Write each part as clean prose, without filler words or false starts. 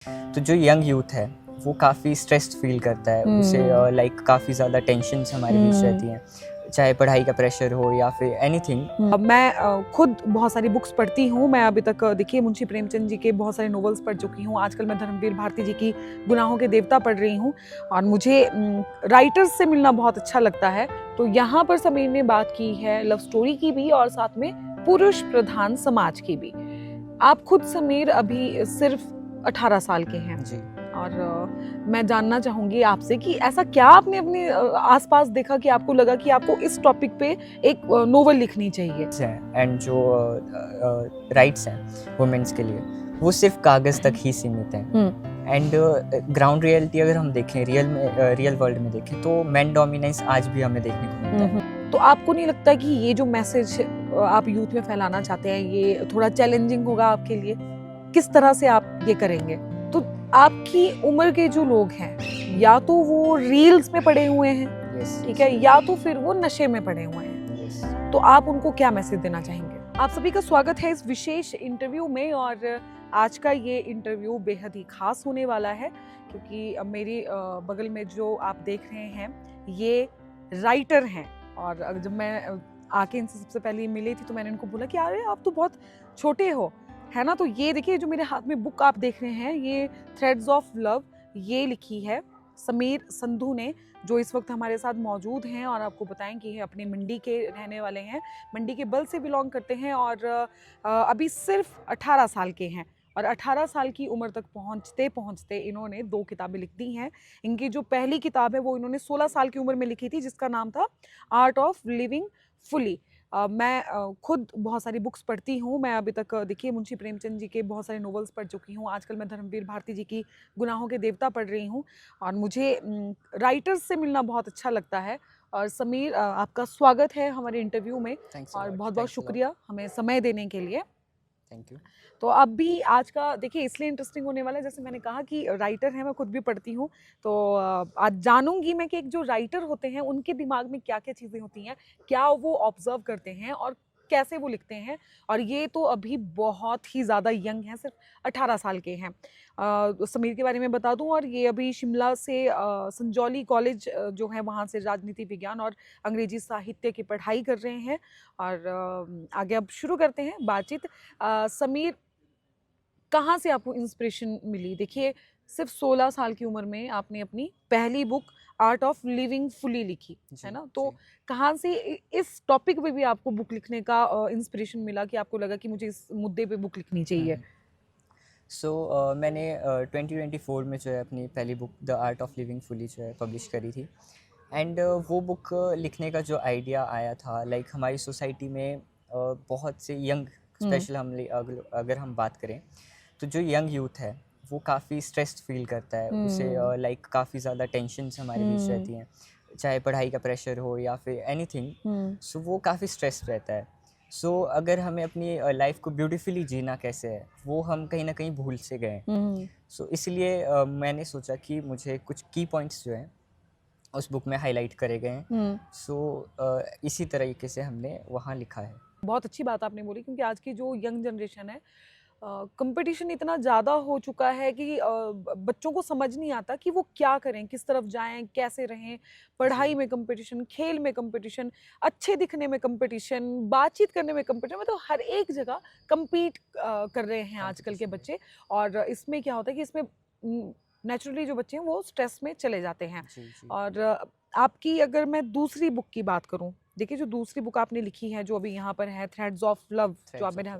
तो जो young youth है वो काफ़ी स्ट्रेस्ड फील करता है, उसे लाइक काफ़ी ज़्यादा टेंशन्स हमारे बीच रहती हैं, चाहे पढ़ाई का प्रेशर हो या फिर एनीथिंग। मैं खुद बहुत सारी बुक्स पढ़ती हूँ। मैं अभी तक देखिए मुंशी प्रेमचंद जी के बहुत सारे नॉवेल्स पढ़ चुकी हूँ। आजकल मैं धर्मवीर भारती जी की गुनाहों के देवता पढ़ रही हूँ और मुझे राइटर्स से मिलना बहुत अच्छा लगता है। तो यहाँ पर समीर ने बात की है लव स्टोरी की भी और साथ में पुरुष प्रधान समाज की भी। आप खुद समीर अभी सिर्फ 18 साल के हैं जी। और मैं जानना चाहूंगी आपसे कि ऐसा क्या आपने अपने आसपास देखा कि आपको लगा कि आपको इस टॉपिक पे एक नोवेल लिखनी चाहिए। एंड जो राइट्स हैं वुमेन्स के लिए वो सिर्फ कागज़ तक ही सीमित हैं। एंड ग्राउंड रियलिटी अगर हम देखें, रियल वर्ल्ड में देखें तो मैन डोमिनेंस आज भी हमें देखने को मिलता है। तो आपको नहीं लगता कि ये जो मैसेज आप यूथ में फैलाना चाहते हैं ये थोड़ा चैलेंजिंग होगा आपके लिए? किस तरह से आप ये करेंगे? तो आपकी उम्र के जो लोग हैं या तो वो रील्स में पड़े हुए हैं, ठीक है, या तो फिर वो नशे में पड़े हुए हैं, तो आप उनको क्या मैसेज देना चाहेंगे? आप सभी का स्वागत है इस विशेष इंटरव्यू में और आज का ये इंटरव्यू बेहद ही खास होने वाला है क्योंकि मेरे बगल में जो आप देख रहे हैं ये राइटर हैं और जब मैं आके इनसे सबसे पहले मिली थी तो मैंने इनको बोला कि अरे आप तो बहुत छोटे हो, है ना। तो ये देखिए जो मेरे हाथ में बुक आप देख रहे हैं ये थ्रेड्स ऑफ लव, ये लिखी है समीर संधू ने, जो इस वक्त हमारे साथ मौजूद हैं और आपको बताएं कि ये अपने मंडी के रहने वाले हैं, मंडी के बल से बिलोंग करते हैं और अभी सिर्फ 18 साल के हैं और 18 साल की उम्र तक पहुंचते पहुंचते इन्होंने 2 किताबें लिख दी हैं। इनकी जो पहली किताब है वो इन्होंने 16 साल की उम्र में लिखी थी जिसका नाम था आर्ट ऑफ लिविंग फुली। मैं खुद बहुत सारी बुक्स पढ़ती हूँ। मैं अभी तक देखिए मुंशी प्रेमचंद जी के बहुत सारे नॉवेल्स पढ़ चुकी हूँ। आजकल मैं धर्मवीर भारती जी की गुनाहों के देवता पढ़ रही हूँ और मुझे राइटर्स से मिलना बहुत अच्छा लगता है। और समीर आपका स्वागत है हमारे इंटरव्यू में और बहुत बहुत शुक्रिया हमें समय देने के लिए। Thank you. तो अब भी आज का देखिए इसलिए इंटरेस्टिंग होने वाला है, जैसे मैंने कहा कि राइटर हैं, मैं खुद भी पढ़ती हूँ, तो आज जानूंगी मैं कि एक जो राइटर होते हैं उनके दिमाग में क्या क्या चीज़ें होती हैं, क्या वो ऑब्जर्व करते हैं और कैसे वो लिखते हैं। और ये तो अभी बहुत ही ज़्यादा यंग हैं, सिर्फ 18 साल के हैं। समीर के बारे में बता दूं और ये अभी शिमला से संजौली कॉलेज जो है वहाँ से राजनीति विज्ञान और अंग्रेजी साहित्य की पढ़ाई कर रहे हैं। और आगे अब शुरू करते हैं बातचीत। समीर, कहाँ से आपको इंस्पिरेशन मिली? देखिए सिर्फ 16 साल की उम्र में आपने अपनी पहली book art of living fully लिखी, है ना। तो कहाँ से इस टॉपिक पे भी आपको बुक लिखने का इंस्पिरेशन मिला कि आपको लगा कि मुझे इस मुद्दे पे बुक लिखनी चाहिए? मैंने 2024 में जो है अपनी पहली book the art of living fully जो है पब्लिश करी थी। एंड वो बुक लिखने का जो आइडिया आया था, लाइक हमारी सोसाइटी में बहुत से यंग, स्पेशल अगर हम बात करें तो जो यंग यूथ है वो काफ़ी स्ट्रेस्ड फील करता है, उसे लाइक काफ़ी ज़्यादा टेंशन्स हमारे बीच रहती हैं, चाहे पढ़ाई का प्रेशर हो या फिर एनीथिंग। सो वो काफ़ी स्ट्रेस्ड रहता है। सो अगर हमें अपनी लाइफ को ब्यूटीफुली जीना कैसे है वो हम कहीं ना कहीं भूल से गए। सो इसलिए मैंने सोचा कि मुझे कुछ की पॉइंट्स जो हैं उस बुक में हाईलाइट करे गए हैं। सो इसी तरीके से हमने वहाँ लिखा है। बहुत अच्छी बात आपने बोली क्योंकि आज की जो यंग जनरेशन है, कंपटीशन इतना ज़्यादा हो चुका है कि बच्चों को समझ नहीं आता कि वो क्या करें, किस तरफ जाएं, कैसे रहें। पढ़ाई में कंपटीशन, खेल में कंपटीशन, अच्छे दिखने में कंपटीशन, बातचीत करने में कंपटीशन, मतलब हर एक जगह compete कर रहे हैं आजकल के बच्चे। और इसमें क्या होता है कि इसमें नेचुरली जो बच्चे हैं वो स्ट्रेस में चले जाते हैं। और आपकी अगर मैं दूसरी बुक की बात करूं, देखिए जो दूसरी बुक आपने लिखी है जो अभी यहाँ पर है थ्रेड्स ऑफ लव, जो आप मेरे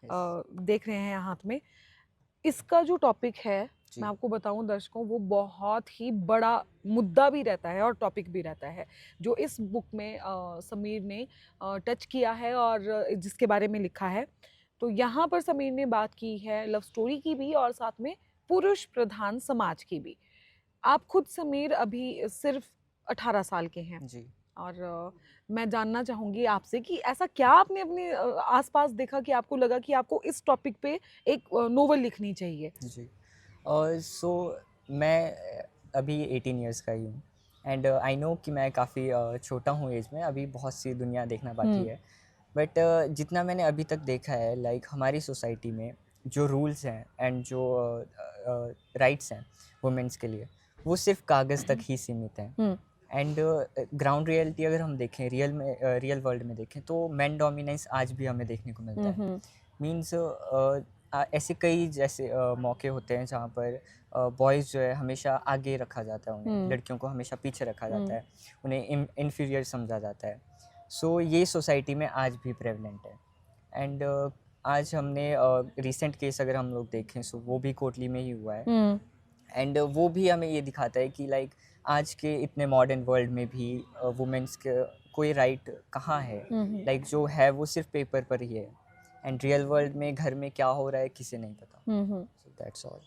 देख रहे हैं हाथ में, इसका जो टॉपिक है मैं आपको बताऊं दर्शकों, वो बहुत ही बड़ा मुद्दा भी रहता है और टॉपिक भी रहता है जो इस बुक में समीर ने टच किया है और जिसके बारे में लिखा है। तो यहाँ पर समीर ने बात की है लव स्टोरी की भी और साथ में पुरुष प्रधान समाज की भी। आप खुद समीर अभी सिर्फ 18 साल के हैं जी। और मैं जानना चाहूंगी आपसे कि ऐसा क्या आपने अपने आसपास देखा कि आपको लगा कि आपको इस टॉपिक पे एक नोवेल लिखनी चाहिए? जी। और सो मैं अभी 18 इयर्स का ही हूँ। एंड आई नो कि मैं काफ़ी छोटा हूँ एज में, अभी बहुत सी दुनिया देखना बाकी है। बट जितना मैंने अभी तक देखा है, लाइक हमारी सोसाइटी में जो रूल्स हैं एंड जो राइट्स हैं वुमेंस के लिए, वो सिर्फ कागज़ तक ही सीमित हैं। एंड ग्राउंड रियलिटी अगर हम देखें, रियल वर्ल्ड में देखें, तो मैन डोमिनेंस आज भी हमें देखने को मिलता है। मीन्स ऐसे कई जैसे मौके होते हैं जहाँ पर बॉयज़ जो है हमेशा आगे रखा जाता है, उन्हें लड़कियों को हमेशा पीछे रखा जाता है, उन्हें इन्फीरियर समझा जाता है। सो ये सोसाइटी में आज भी प्रेवलेंट है। एंड आज हमने रिसेंट केस अगर हम लोग देखें, सो वो भी कोटली में ही हुआ है। एंड वो भी हमें ये दिखाता है कि लाइक आज के इतने मॉडर्न वर्ल्ड में भी वुमेन्स के कोई राइट कहाँ है। लाइक जो है वो सिर्फ पेपर पर ही है, एंड रियल वर्ल्ड में घर में क्या हो रहा है किसे नहीं पता। So that's all.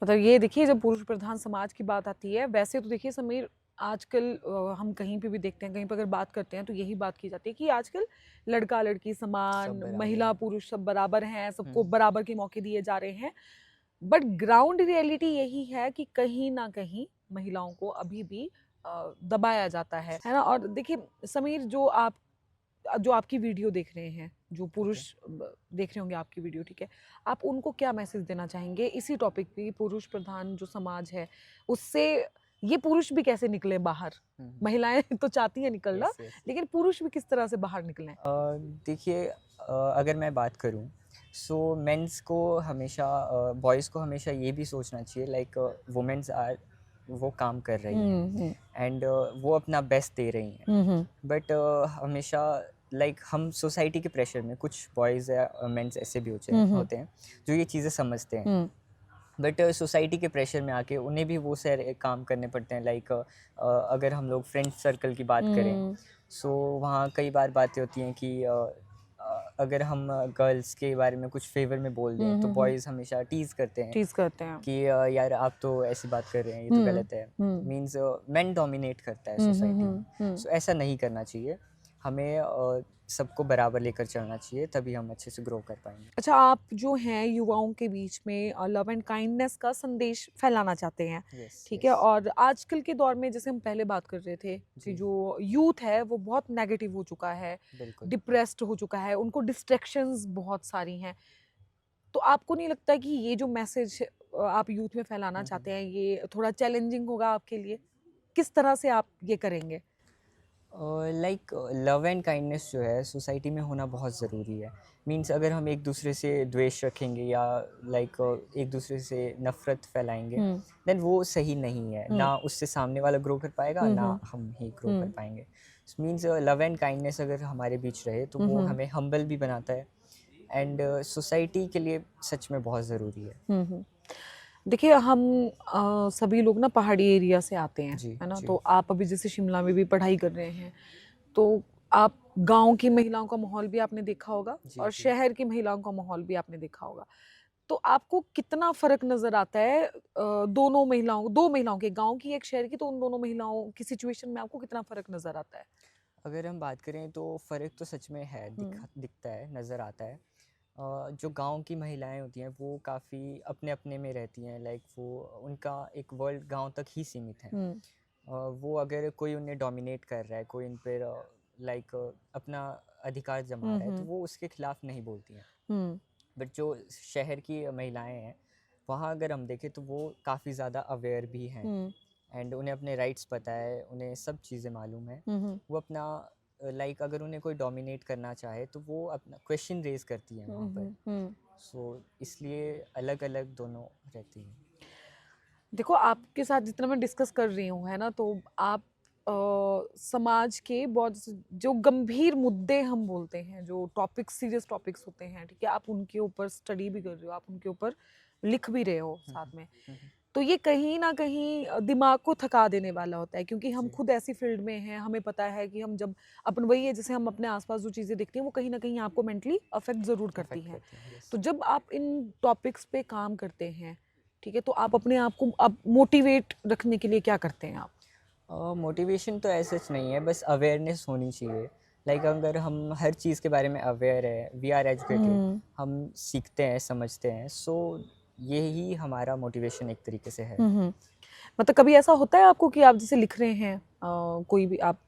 मतलब ये देखिए, जब पुरुष प्रधान समाज की बात आती है, वैसे तो देखिए समीर, आजकल हम कहीं पे भी देखते हैं, कहीं पर अगर बात करते हैं तो यही बात की जाती है कि आजकल लड़का लड़की समान, सब बराबर महिला है। पुरुष सब बराबर हैं, सबको हम्म। बराबर के मौके दिए जा रहे हैं। बट ग्राउंड रियलिटी यही है कि कहीं ना कहीं महिलाओं को अभी भी दबाया जाता है ना। और देखिए समीर, जो आपकी वीडियो देख रहे हैं, जो पुरुष देख रहे होंगे आपकी वीडियो, ठीक है, आप उनको क्या मैसेज देना चाहेंगे इसी टॉपिक पे? पुरुष प्रधान जो समाज है, उससे ये पुरुष भी कैसे निकले बाहर? महिलाएं तो चाहती हैं निकलना, यस यस। लेकिन पुरुष भी किस तरह से बाहर निकले? देखिए, अगर मैं बात करूं, सो मेंस को हमेशा, बॉयज़ को हमेशा ये भी सोचना चाहिए लाइक वुमेन्स आर, वो काम कर रही हैं एंड वो अपना बेस्ट दे रही हैं। बट हमेशा लाइक हम सोसाइटी के प्रेशर में, कुछ बॉयज़ या मेंस ऐसे भी होते हैं जो ये चीज़ें समझते हैं, बट सोसाइटी के प्रेशर में आके उन्हें भी वो सारे काम करने पड़ते हैं। लाइक अगर हम लोग फ्रेंड सर्कल की बात करें, सो वहाँ कई बार बातें होती हैं कि अगर हम गर्ल्स के बारे में कुछ फेवर में बोल दें तो बॉयज़ हमेशा टीज़ करते हैं चीज करते हैं। कि यार आप तो ऐसी बात कर रहे हैं, ये तो गलत है। मीन्स मेन डोमिनेट करता है सोसाइटी में। सो ऐसा नहीं करना चाहिए, हमें सबको बराबर लेकर चलना चाहिए, तभी हम अच्छे से ग्रो कर पाएंगे। अच्छा, आप जो हैं युवाओं के बीच में लव एंड काइंडनेस का संदेश फैलाना चाहते हैं, यस ठीक है? यस। और आजकल के दौर में, जैसे हम पहले बात कर रहे थे, कि जी। जो यूथ है वो बहुत नेगेटिव हो चुका है, बिल्कुल। डिप्रेस्ड हो चुका है, उनको डिस्ट्रैक्शंस बहुत सारी हैं। तो आपको नहीं लगता कि ये जो मैसेज आप यूथ में फैलाना चाहते हैं, ये थोड़ा चैलेंजिंग होगा आपके लिए? किस तरह से आप ये करेंगे? लाइक लव एंड काइंडनेस जो है सोसाइटी में होना बहुत ज़रूरी है। मीन्स अगर हम एक दूसरे से द्वेष रखेंगे या लाइक एक दूसरे से नफ़रत फैलाएंगे, देन वो सही नहीं है। ना उससे सामने वाला ग्रो कर पाएगा, ना हम ही ग्रो कर पाएंगे। मीन्स लव एंड काइंडनेस अगर हमारे बीच रहे तो वो हमें हम्बल भी बनाता है, एंड सोसाइटी के लिए सच में बहुत ज़रूरी है। देखिए, हम सभी लोग ना पहाड़ी एरिया से आते हैं, जी है ना? जी। तो आप अभी जैसे शिमला में भी पढ़ाई कर रहे हैं, तो आप गांव की महिलाओं का माहौल भी आपने देखा होगा जी और जी। शहर की महिलाओं का माहौल भी आपने देखा होगा। तो आपको कितना फर्क नजर आता है दो महिलाओं के, गांव की एक, शहर की, तो उन दोनों महिलाओं की सिचुएशन में आपको कितना फर्क नजर आता है? अगर हम बात करें तो फ़र्क तो सच में है, दिखता है, नज़र आता है। जो गांव की महिलाएं होती हैं वो काफ़ी अपने अपने में रहती हैं, लाइक वो, उनका एक वर्ल्ड गांव तक ही सीमित है। वो अगर कोई उन्हें डोमिनेट कर रहा है, कोई उन पर लाइक अपना अधिकार जमा रहा है, तो वो उसके खिलाफ नहीं बोलती हैं। बट जो शहर की महिलाएं हैं, वहाँ अगर हम देखें तो वो काफ़ी ज़्यादा अवेयर भी हैं, एंड उन्हें अपने राइट्स पता है, उन्हें सब चीज़ें मालूम है। वो अपना लाइक अगर उन्हें कोई डोमिनेट करना चाहे तो वो अपना क्वेश्चन रेज करती हैं वहाँ पर। सो इसलिए अलग अलग दोनों रहती हैं। देखो, आपके साथ जितना मैं डिस्कस कर रही हूँ, है ना, तो आप समाज के बहुत जो गंभीर मुद्दे हम बोलते हैं, जो टॉपिक्स, सीरियस टॉपिक्स होते हैं, ठीक है, आप उनके ऊपर स्टडी भी कर रहे हो, आप उनके ऊपर लिख भी रहे हो साथ में। तो ये कहीं ना कहीं दिमाग को थका देने वाला होता है, क्योंकि हम जी। खुद ऐसी फील्ड में हैं, हमें पता है कि हम जब अपन, वही है, जैसे हम अपने आसपास जो चीज़ें देखते हैं वो कहीं ना कहीं आपको मेंटली अफेक्ट ज़रूर करती अफेक्ट हैं। करती हैं, यस। तो जब आप इन टॉपिक्स पे काम करते हैं, ठीक है, तो आप अपने आप को अब मोटिवेट रखने के लिए क्या करते हैं आप? मोटिवेशन तो ऐसा सच नहीं है, बस अवेयरनेस होनी चाहिए। लाइक अगर हम हर चीज़ के बारे में अवेयर है, वी आर एजुकेटेड, हम सीखते हैं, समझते हैं, सो यही हमारा मोटिवेशन एक तरीके से है। मतलब कभी ऐसा होता है आपको कि आप जैसे लिख रहे हैं कोई भी आप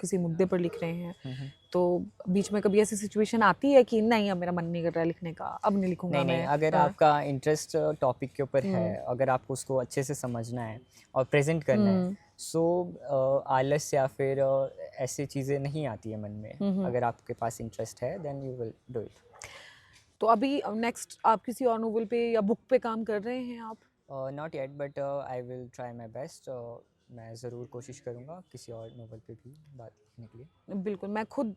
किसी मुद्दे पर लिख रहे हैं तो बीच में कभी ऐसी सिचुएशन आती है कि नहीं अब मेरा मन नहीं कर रहा है लिखने का, अब नहीं लिखूंगा नहीं, मैं? अगर आपका इंटरेस्ट टॉपिक के ऊपर है, अगर आपको उसको अच्छे से समझना है और प्रेज़ेंट करना है, सो आलस या फिर ऐसी चीज़ें नहीं आती है मन में। अगर आपके पास इंटरेस्ट है, then you will do it. तो अभी नेक्स्ट आप किसी और नोवेल पे या बुक पे काम कर रहे हैं आप? Not yet, but I will try my best. मैं ज़रूर कोशिश करूँगा किसी और नोवेल पे भी बात लिखने के लिए। बिल्कुल, मैं खुद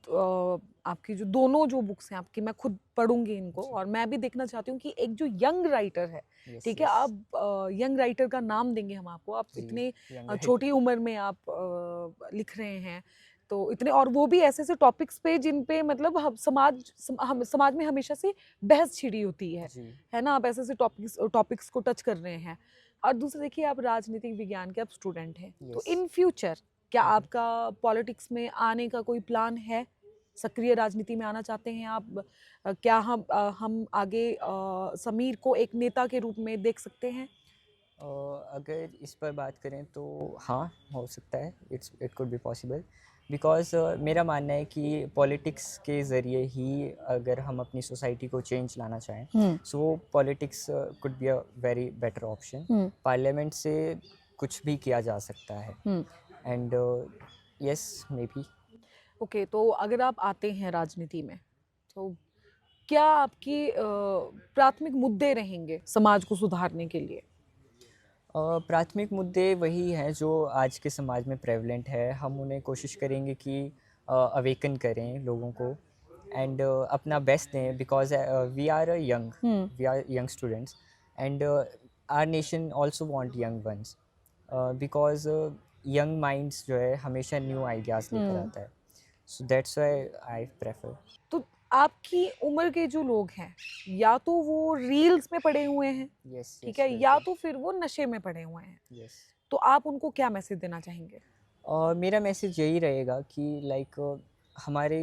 आपकी जो दोनों जो बुक्स हैं आपकी, मैं खुद पढ़ूंगी इनको और मैं भी देखना चाहती हूँ कि एक जो यंग राइटर है, Yes, ठीक है, yes. आप यंग राइटर का नाम देंगे हम आपको, आप जी, इतने young writer. छोटी उम्र में आप लिख रहे हैं तो इतने, और वो भी ऐसे ऐसे टॉपिक्स पे जिन पे मतलब हम समाज में हमेशा से बहस छिड़ी होती जी, है ना, आप ऐसे ऐसे टॉपिक्स को टच कर रहे हैं। और दूसरा देखिए, आप राजनीतिक विज्ञान के आप स्टूडेंट हैं, तो Yes. इन फ्यूचर क्या आपका पॉलिटिक्स में आने का कोई प्लान है? सक्रिय राजनीति में आना चाहते हैं आप? क्या हम आगे समीर को एक नेता के रूप में देख सकते हैं? अगर इस पर बात करें तो हाँ, हो सकता है, it could be possible, because मेरा मानना है कि पॉलिटिक्स के ज़रिए ही अगर हम अपनी सोसाइटी को चेंज लाना चाहें, सो politics could be a very better option. Parliament से कुछ भी किया जा सकता है, and yes, may be. Okay, तो अगर आप आते हैं राजनीति में तो क्या आपकी प्राथमिक मुद्दे रहेंगे समाज को सुधारने के लिए? प्राथमिक मुद्दे वही हैं जो आज के समाज में प्रेवलेंट है। हम उन्हें कोशिश करेंगे कि अवेकन करें लोगों को, एंड अपना बेस्ट दें, because we are young students, and our nation also want young ones, because young minds जो है हमेशा न्यू आइडियाज़ लेकर आता है। So that's why I prefer. तो आपकी उम्र के जो लोग हैं, या तो वो रील्स में पड़े हुए हैं, यस, ठीक है, या तो फिर वो नशे में पड़े हुए हैं, यस। तो आप उनको क्या मैसेज देना चाहेंगे? और मेरा मैसेज यही रहेगा कि लाइक हमारे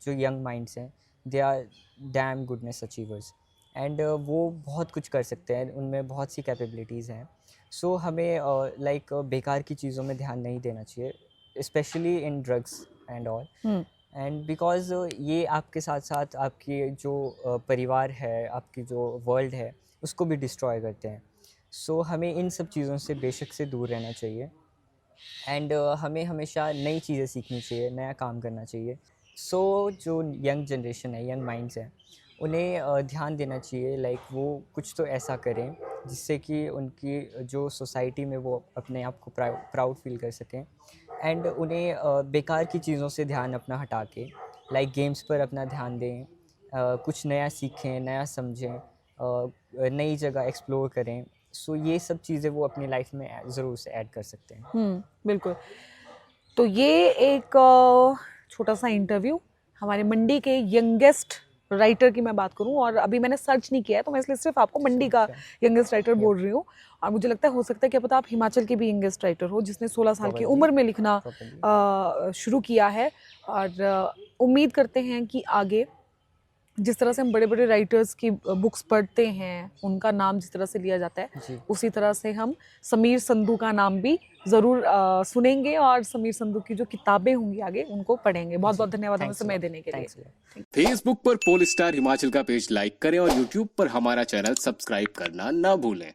जो यंग माइंड्स हैं, they are damn goodness achievers, and वो बहुत कुछ कर सकते हैं, उनमें बहुत सी कैपेबिलिटीज़ हैं। सो हमें लाइक बेकार की चीज़ों में ध्यान नहीं देना चाहिए, specially in drugs and all, and because ये आपके साथ साथ आपकी जो परिवार है, आपकी जो वर्ल्ड है, उसको भी डिस्ट्रॉय करते हैं। सो हमें इन सब चीज़ों से बेशक से दूर रहना चाहिए, एंड हमें हमेशा नई चीज़ें सीखनी चाहिए, नया काम करना चाहिए। सो जो यंग जनरेशन है, यंग माइंड्स हैं, उन्हें ध्यान देना चाहिए, लाइक वो कुछ तो ऐसा करें जिससे कि उनकी जो सोसाइटी में वो अपने आप को प्राउड फील कर सकें, एंड उन्हें बेकार की चीज़ों से ध्यान अपना हटा के लाइक गेम्स पर अपना ध्यान दें, कुछ नया सीखें, नया समझें, नई जगह एक्सप्लोर करें। सो ये सब चीज़ें वो अपनी लाइफ में ज़रूर से ऐड कर सकते हैं। बिल्कुल। तो ये एक छोटा सा इंटरव्यू हमारे मंडी के यंगेस्ट राइटर की मैं बात करूं, और अभी मैंने सर्च नहीं किया है तो मैं इसलिए सिर्फ आपको मंडी का यंगेस्ट राइटर बोल रही हूँ, और मुझे लगता है हो सकता है क्या पता आप हिमाचल के भी यंगेस्ट राइटर हो जिसने 16 साल की उम्र में लिखना शुरू किया है। और उम्मीद करते हैं कि आगे जिस तरह से हम बड़े बड़े राइटर्स की बुक्स पढ़ते हैं, उनका नाम जिस तरह से लिया जाता है, उसी तरह से हम समीर संधू का नाम भी ज़रूर सुनेंगे, और समीर संधू की जो किताबें होंगी आगे उनको पढ़ेंगे। बहुत बहुत धन्यवाद हमें समय देने के लिए। फेसबुक पर पोल स्टार हिमाचल का पेज लाइक करें और यूट्यूब पर हमारा चैनल सब्सक्राइब करना ना भूलें।